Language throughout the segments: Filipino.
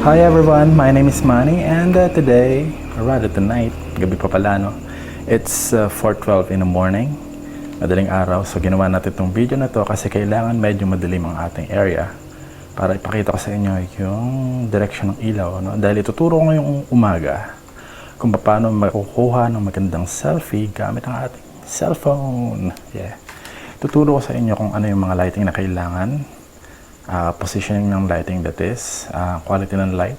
Hi everyone, my name is Manny and today, or rather tonight, gabi pa pala no, it's 4:12 in the morning, madaling araw. So ginawa natin itong video na to kasi kailangan medyo madilim ang ating area para ipakita ko sa inyo yung direction ng ilaw. No? Dahil ituturo ko ngayong umaga kung paano makukuha ng magandang selfie gamit ang ating cellphone. Yeah. Tuturo ko sa inyo kung ano yung mga lighting na kailangan, positioning ng lighting, that is, quality ng light.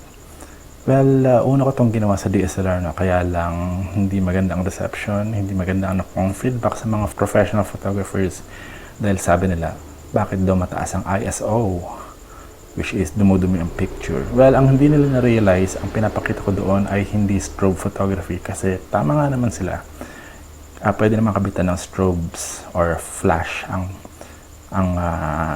Well, una ko itong ginawa sa DSLR, no? Kaya lang hindi maganda ang reception, hindi maganda ang feedback sa mga professional photographers dahil sabi nila, bakit daw mataas ang ISO, which is dumudumi ang picture. Well, ang hindi nila na-realize, ang pinapakita ko doon ay hindi strobe photography kasi tama nga naman sila. Pwede naman kabitan ng strobes or flash ang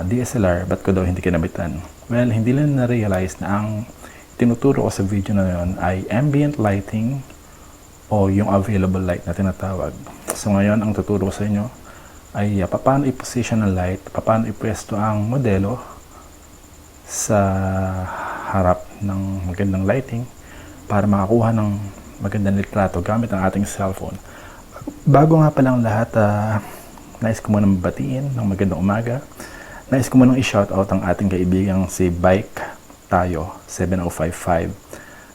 DSLR, ba't ko daw hindi kinabitan? Well, hindi lang na-realize na ang tinuturo ko sa video na yun ay ambient lighting o yung available light na tinatawag. So ngayon, ang tuturo ko sa inyo ay paano i-position ang light, paano ipwesto ang modelo sa harap ng magandang lighting para makakuha ng magandang litrato gamit ang ating cellphone. Bago nga palang lahat, nais ko munang batiin ng magandang umaga. Nais ko munang i-shoutout ang ating kaibigang si Bike Tayo 7055.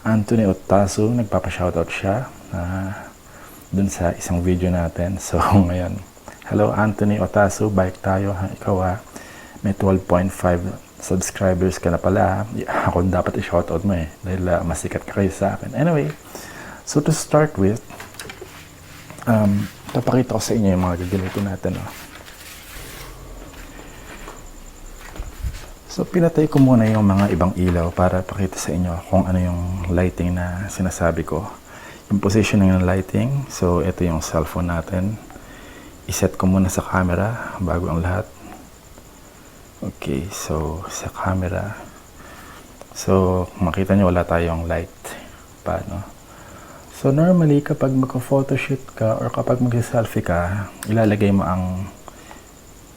Anthony Otasu, nagpapa-shoutout siya dun sa isang video natin. So ngayon, hello Anthony Otasu, Bike Tayo. Ikaw may 12.5 subscribers ka na pala. Ako dapat i-shoutout mo dahil mas sikat ka kayo sa akin. Anyway, so to start with, papakita ko sa inyo yung mga gagamitin natin. So, pinatay ko muna yung mga ibang ilaw para pakita sa inyo kung ano yung lighting na sinasabi ko. Yung positioning ng lighting. So, ito yung cellphone natin. Iset ko muna sa camera bago ang lahat. Okay, so sa camera. So, makita nyo wala tayong light. Paano? So normally kapag magka-photoshoot ka or kapag mag-selfie ka, ilalagay mo ang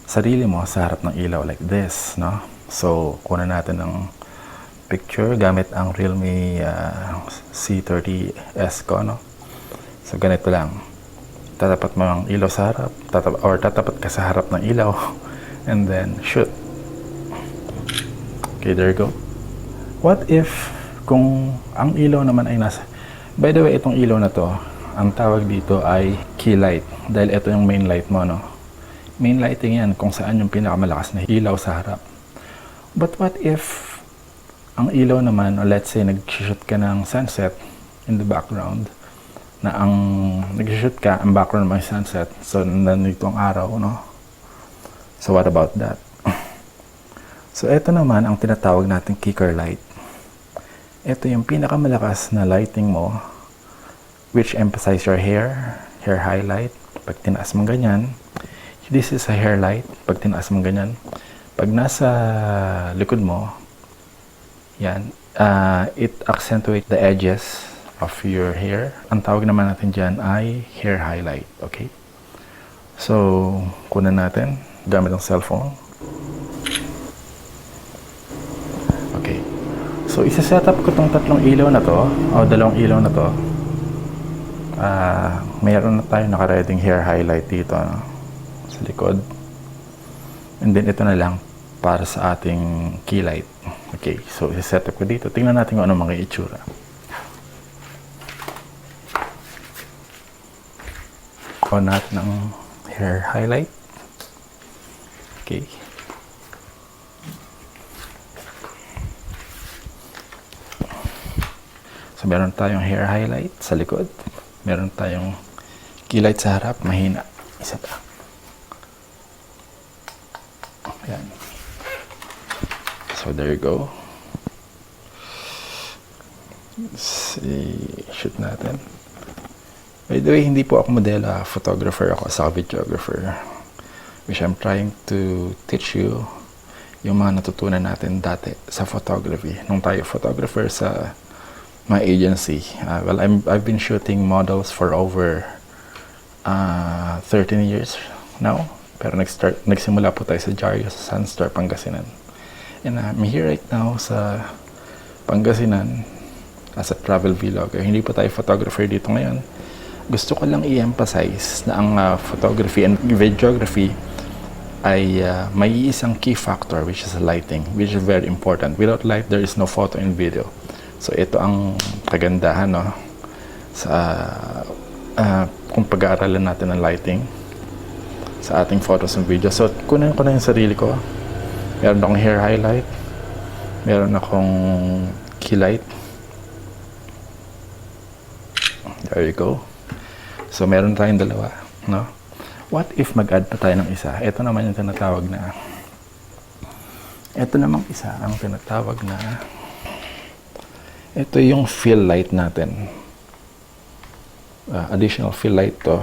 sarili mo sa harap ng ilaw like this, no? So kunan natin ang picture gamit ang Realme C30s ko, no? So ganito lang. Tatapat mo ang ilaw sa harap, tatapat ka sa harap ng ilaw and then shoot. Okay, there you go. What if kung ang ilaw naman ay nasa... By the way, itong ilaw na to, ang tawag dito ay key light. Dahil ito yung main light mo, no? Main lighting yan kung saan yung pinakamalakas na ilaw sa harap. But what if ang ilaw naman, or let's say nag-shoot ka ng sunset in the background, na ang nag-shoot ka, ang background mo ay sunset, so nandito ang araw, no? So what about that? So ito naman ang tinatawag natin kicker light. Ito yung pinakamalakas na lighting mo, which emphasize your hair highlight. Pag tinaas mong ganyan, this is a hair light. Pag tinaas mong ganyan, pag nasa likod mo, yan, it accentuate the edges of your hair. Ang tawag naman natin dyan ay hair highlight. Okay? So, kunan natin gamit ang cellphone. Okay. So, isa-set up ko tong tatlong ilaw na to, o dalawang ilaw na to. Mayroon na tayo naka-reading hair highlight dito, no? Sa likod. And then, ito na lang para sa ating key light. Okay, so isa-set up ko dito. Tingnan natin kung ano mga itsura. On natin ang hair highlight. Okay. So, meron tayong hair highlight sa likod. Meron tayong key light sa harap. Mahina. Isa pa. Ayan. So, there you go. Shoot natin. By the way, hindi po ako modelo. Photographer ako. Sa videographer. Which I'm trying to teach you yung mga natutunan natin dati sa photography. Nung tayo photographer sa my agency. Well, I've been shooting models for over 13 years now. Pero nagsimula po tayo sa Jarrio sa Sunstar, Pangasinan. And I'm here right now sa Pangasinan, as a travel vlogger. Hindi pa tayo photographer dito ngayon. Gusto ko lang i-emphasize na ang photography and videography ay may isang key factor, which is lighting, which is very important. Without light, there is no photo and video. So ito ang kagandahan, no, sa kung pag-aaralan natin ng lighting sa ating photos and videos. So kunin ko na yung sarili ko. Meron akong hair highlight, meron akong key light. There you go. So meron tayong dalawa, no? What if mag-add pa tayo ng isa? Ito naman yung tinatawag na, ito namang isa ang tinatawag na, ito yung fill light natin. Additional fill light to,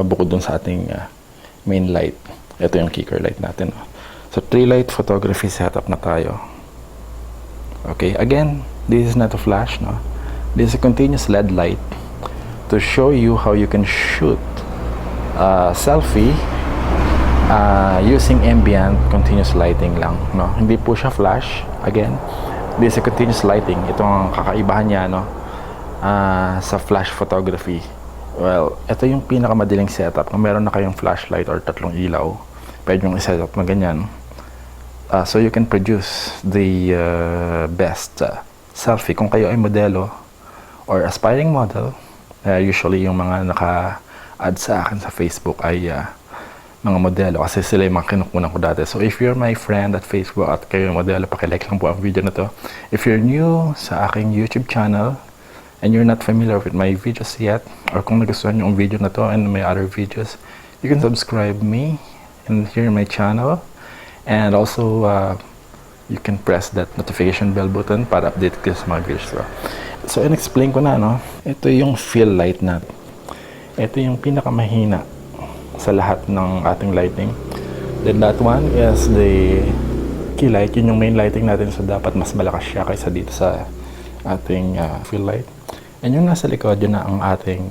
bukod dun sa ating main light. Ito yung kicker light natin. So 3 light photography setup na tayo. Okay, again, this is not a flash, no? This is a continuous LED light to show you how you can shoot selfie using ambient continuous lighting lang, no? Hindi po siya flash. Again, this is a continuous lighting. Ito ang kakaibahan niya, no, sa flash photography. Well, ito yung pinakamadaling setup. Kung meron na kayong flashlight or 3 ilaw, pwede yung i-setup na ganyan. So you can produce the best selfie. Kung kayo ay modelo or aspiring model, usually yung mga naka-add sa akin sa Facebook ay mga modelo, kasi sila yung mga kinukunan ko dati. So if you're my friend at Facebook at kayo yung modelo, pakilike lang po ang video na to. If you're new sa aking YouTube channel and you're not familiar with my videos yet, or kung nagustuhan nyo ang video na to and my other videos, you can subscribe me and here my channel. And also you can press that notification bell button para update ka sa mga videos ko. So in-explain ko na, no, ito yung fill light natin. Ito yung pinakamahina sa lahat ng ating lighting. Then that one is the key light. Yun yung main lighting natin, so dapat mas malakas siya kaysa dito sa ating fill light. And yung nasa likod, yun na ang ating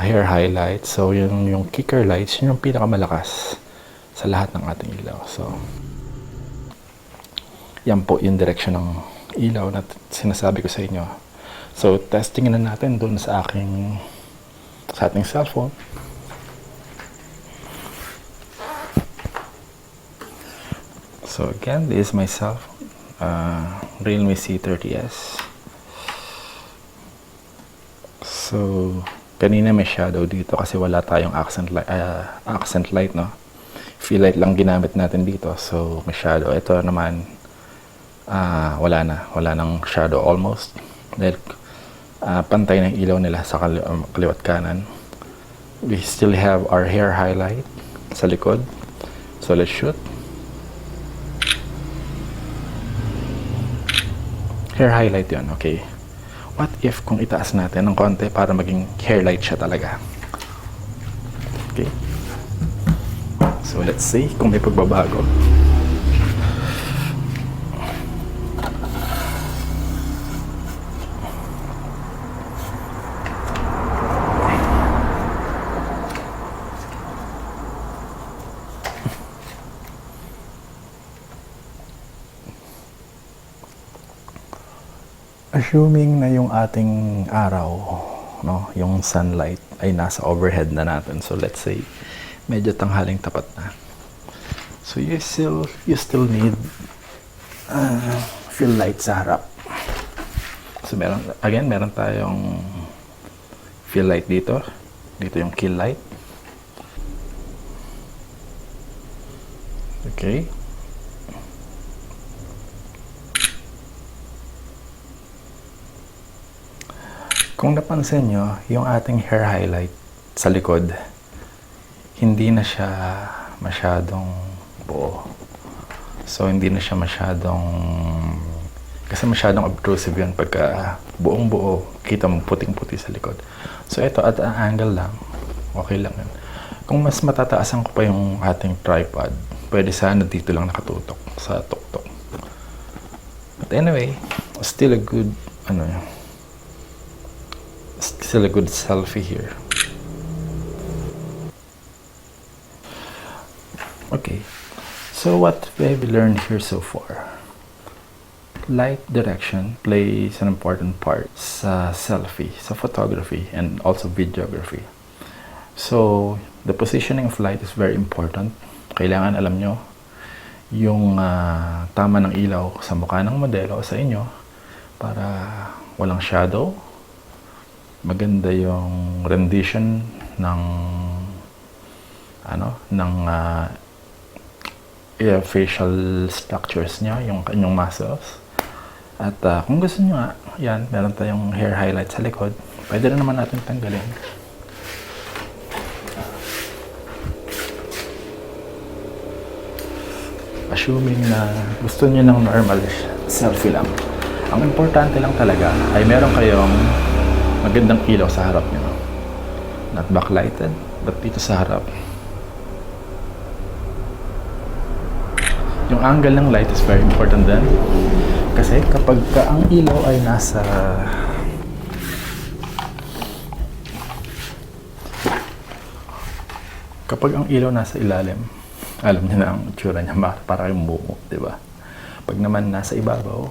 hair highlight. So yun yung kicker lights, yun yung pinakamalakas sa lahat ng ating ilaw. So yan po yung direction ng ilaw na sinasabi ko sa inyo. So testing na natin dun sa ating cellphone. So again, this is my cellphone, Realme C30s. So kanina may shadow dito kasi wala tayong accent light, no? Fill light lang ginamit natin dito, so may shadow. Ito naman wala nang shadow almost, dahil pantay ng ilaw nila sa kaliwat kanan. We still have our hair highlight sa likod, so let's shoot. Hair highlight yun, okay. What if kung itaas natin ng konti para maging hair light siya talaga? Okay, so let's see kung may pagbabago. Assuming na yung ating araw, no, yung sunlight ay nasa overhead na natin. So let's say medyo tanghaling tapat na. So you still need fill light sa harap. So meron tayong fill light dito. Dito yung kill light. Okay. Kung napansin nyo, yung ating hair highlight sa likod, hindi na siya masyadong buo. So, hindi na siya kasi masyadong obtrusive yun pagka buong buo, kita mo puting-puti sa likod. So, ito at ang angle lang, okay lang yun. Kung mas matataasan ko pa yung ating tripod, pwede sana dito lang nakatutok sa tuktok. But anyway, still a good, still a good selfie here. Okay, so what have we learned here so far? light direction plays an important part sa selfie, sa photography, and also videography. So, the positioning of light is very important. Kailangan alam nyo yung tama ng ilaw sa mukha ng modelo o sa inyo para walang shadow, maganda yung rendition ng facial structures niya, yung kanyang muscles. At kung gusto nyo nga, yan, meron tayong hair highlight sa likod. Pwede rin naman natin tanggalin. Assuming na gusto nyo ng normal selfie lang. Ang importante lang talaga ay meron kayong magandang ilaw sa harap nyo. Not backlighted, but dito sa harap. Yung angle ng light is very important din. Kasi kapag ang ilaw ay nasa ilalim, alam niyo na ang itsura niya, para yung buo, di ba? Pag naman nasa ibabaw,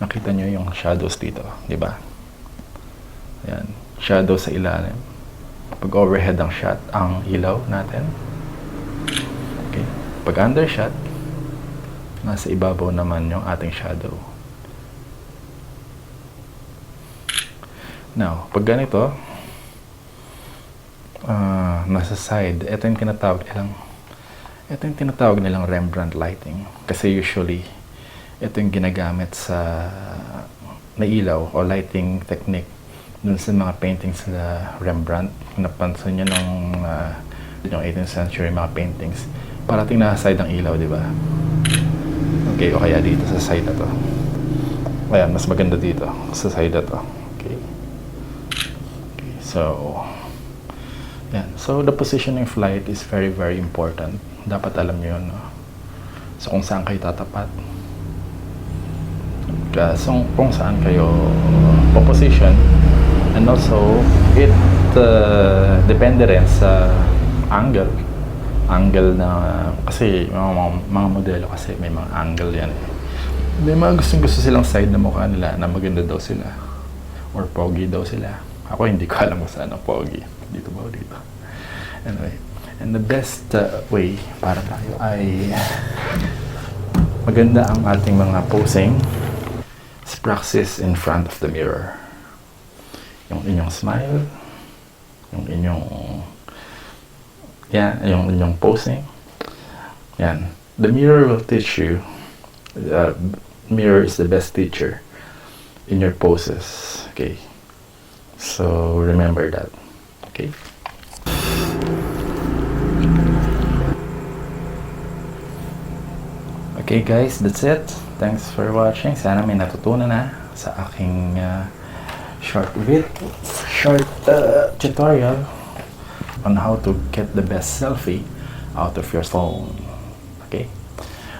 nakita niyo yung shadows dito, di ba? Ayan, shadow sa ilalim. Pag overhead ang shot, ang ilaw natin. Okay. Pag undershot, nasa ibabaw naman yung ating shadow. Now, pag ganito, nasa side, ito yung tinatawag nilang Rembrandt lighting. Kasi usually, ito yung ginagamit sa nailaw o lighting technique dun sa mga paintings na Rembrandt. Napansin nyo nung yung 18th century mga paintings, parating nasa side ang ilaw, di ba? Okay, o kaya dito sa side na to. Ayan, mas maganda dito sa side na to. Okay. So, yan. So, the positioning of light is very, very important. Dapat alam nyo yun, no? So, kung saan kayo tatapat. So, kung saan kayo position. And also, it depende rin sa angle na, kasi mga modelo kasi may mga angle yan eh. May mga gusto silang side na mukha nila na maganda daw sila or pogi daw sila. Ako hindi ko alam kung saan ang pogi, dito ba o dito. Anyway, and the best way para tayo ay maganda ang ating mga posing is practice in front of the mirror. Yung inyong smile, yung inyong yung inyong posing. Yan. The mirror will teach you. Mirror is the best teacher in your poses. Okay. So remember that. Okay. Okay guys, that's it. Thanks for watching. Sana may natutunan na sa aking short tutorial on how to get the best selfie out of your phone. Okay,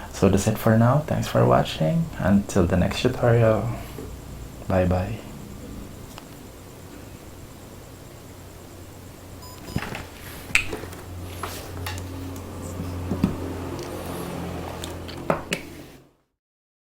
so that's it for now. Thanks for watching. Until the next tutorial. Bye bye.